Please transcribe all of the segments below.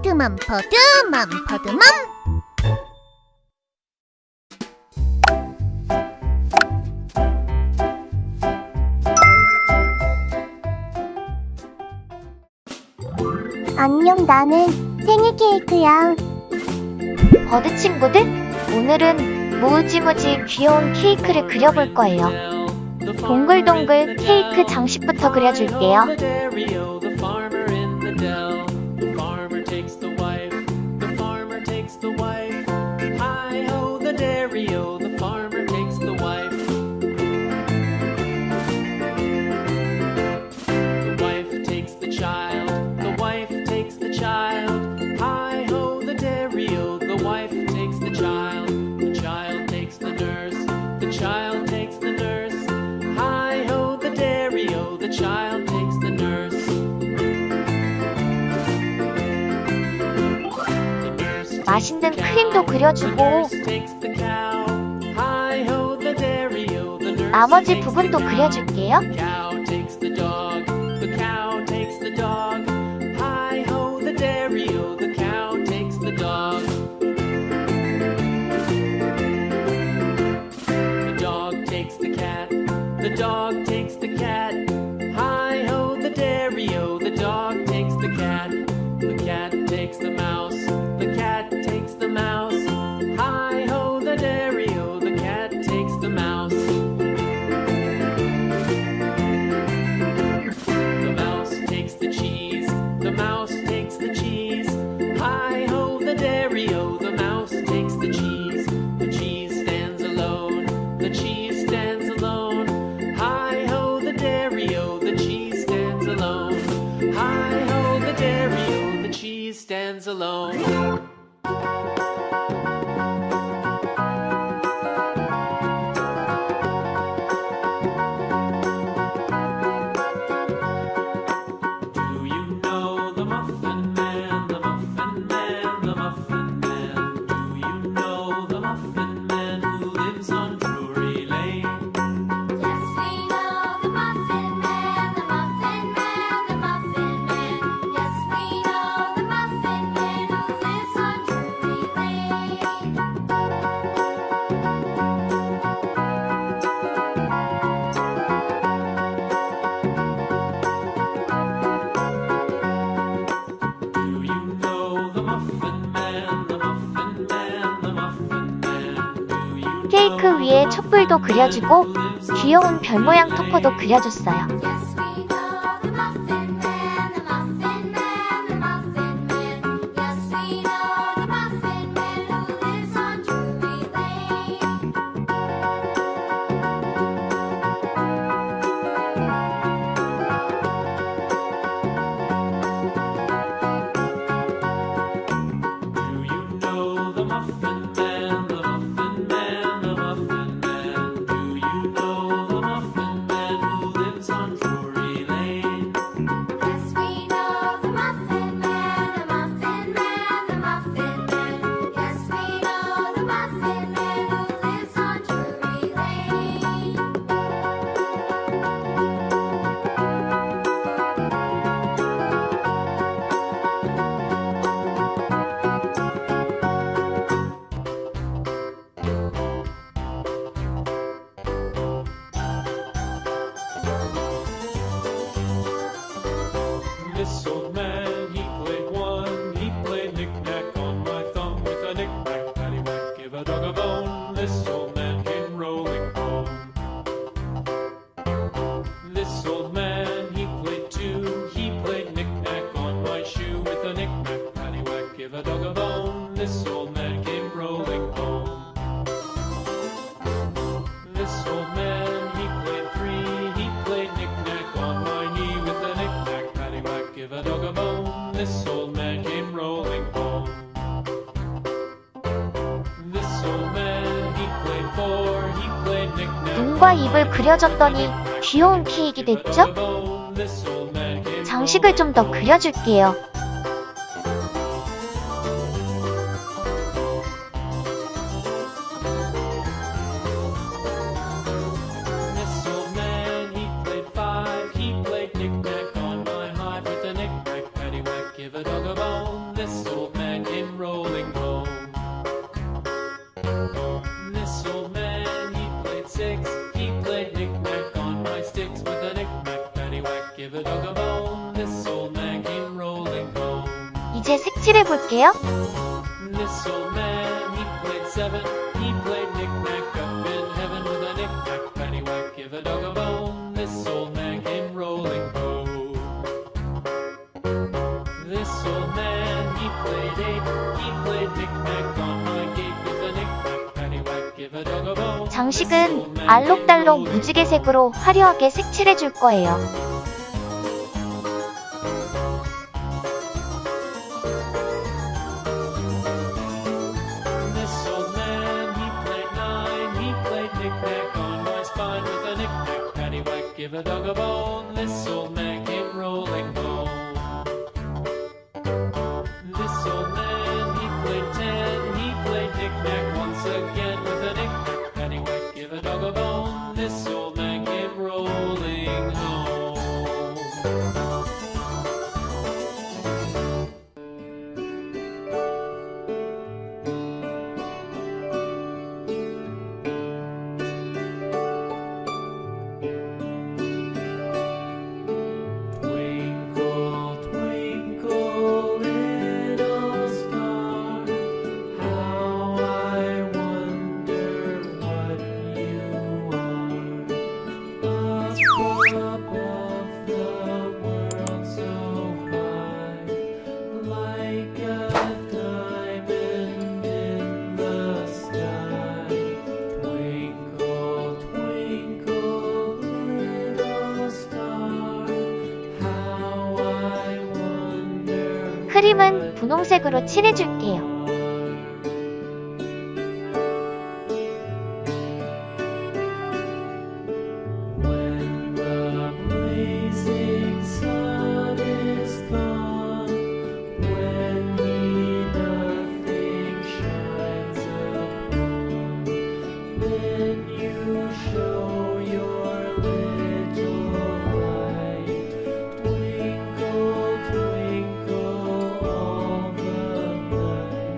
버드맘 버드맘 버드맘. 안녕, 나는 생일 케이크야. 버드 친구들, 오늘은 무지무지 귀여운 케이크를 그려볼 거예요. 동글동글 케이크 장식부터 그려줄게요. 맛있는 크림도 그려주고 나머지 부분도 그려줄게요. The dog takes the cat. Hi-ho, the dairy-o. The dog takes the cat. The cat takes the mouse. The cat takes the mouse. Hi-ho, the dairy-o. The cat takes the mouse. The mouse takes the cheese. The mouse takes the cheese. Hi-ho, the dairy-o. The mouse takes the cheese. The cheese stands alone. The cheese stands alone. Hi-ho, the dairy-o, the cheese stands alone. Hi-ho, the dairy-o, the cheese stands alone. Do you know the Muffin Man, the Muffin Man, the Muffin Man? Do you know the Muffin Man who lives on Drury Lane? Yes, we know the Muffin Man, the Muffin Man, the Muffin Man. Yes, we know the Muffin Man who lives on Drury Lane. Do you know the Muffin Man, the Muffin Man, the Muffin Man? Do you know 케이크 위에 촛불도 그려주고 귀여운 별 모양 토퍼도 그려줬어요. Yes, we know the Muffin Man, the Muffin Man, the Muffin Man. Yes, we know the Muffin Man who lives on Drury Lane. Do you know the Muffin Man, the Muffin Man, the Muffin Man? Do you know the Muffin Man who lives on Drury Lane? Yes, we know the Muffin Man, the Muffin Man, the Muffin Man. Yes, we know the Muffin Man who lives on Drury Lane. This old man, he played one. He played knick-knack on my thumb with a knick-knack, paddywhack, give a dog a bone. This old man came rolling home. This old man, he played two. He played knick-knack on my shoe with a knick-knack, paddywhack, give a dog a bone. This old man came rolling home. This old man, he played three. He played knick-knack on my knee with a knick-knack, paddywhack, give a dog a bone. This old man came rolling home. This old man, he played four. He played knick-knack. 눈과 입을 그려줬더니 귀여운 케이크 됐죠? This old man came 장식을 좀 더 그려줄게요. This old man, he played five. He played knick-knack on my hive with a knick-knack, paddywhack, give a dog a bone. This old man came rolling home. This old man, he played six. He played knick-knack on my sticks with a knick-knack, paddywhack, give a dog a bone. This old man came rolling home. 이제 색칠해 볼게요. This old man, he played seven. He played knick-knack up in heaven with a knick-knack, paddywhack, give a dog a bone. This old man came rolling home. This old man, he played eight. He played knick-knack on my gate with a knick-knack, paddywhack, give a dog a bone. 장식은 알록달록 무지개색으로 화려하게 색칠해 줄 거예요. This old man, he played nine. He played knick-knack on my spine with a knick-knack, paddywhack, give a dog a bone. This old man came rolling home. This old man, he played ten. He played knick-knack once again with a knick-knack, paddywhack, give a dog a bone. This old man came rolling home. Twinkle, twinkle, little star, how I wonder what you are. Up above the world so high, like a diamond in the sky. Twinkle, twinkle, little star, how I wonder. 크림은 분홍색으로 칠해줄게요. When the blazing sun is gone, when nothing shines upon, then you show your little light. Twinkle, twinkle all the night.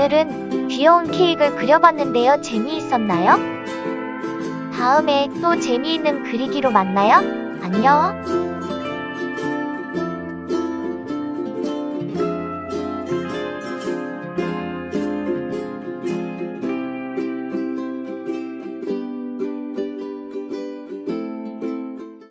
오늘은 귀여운 케이크를 그려봤는데요. 재미있었나요? 다음에 또 재미있는 그리기로 만나요. 안녕!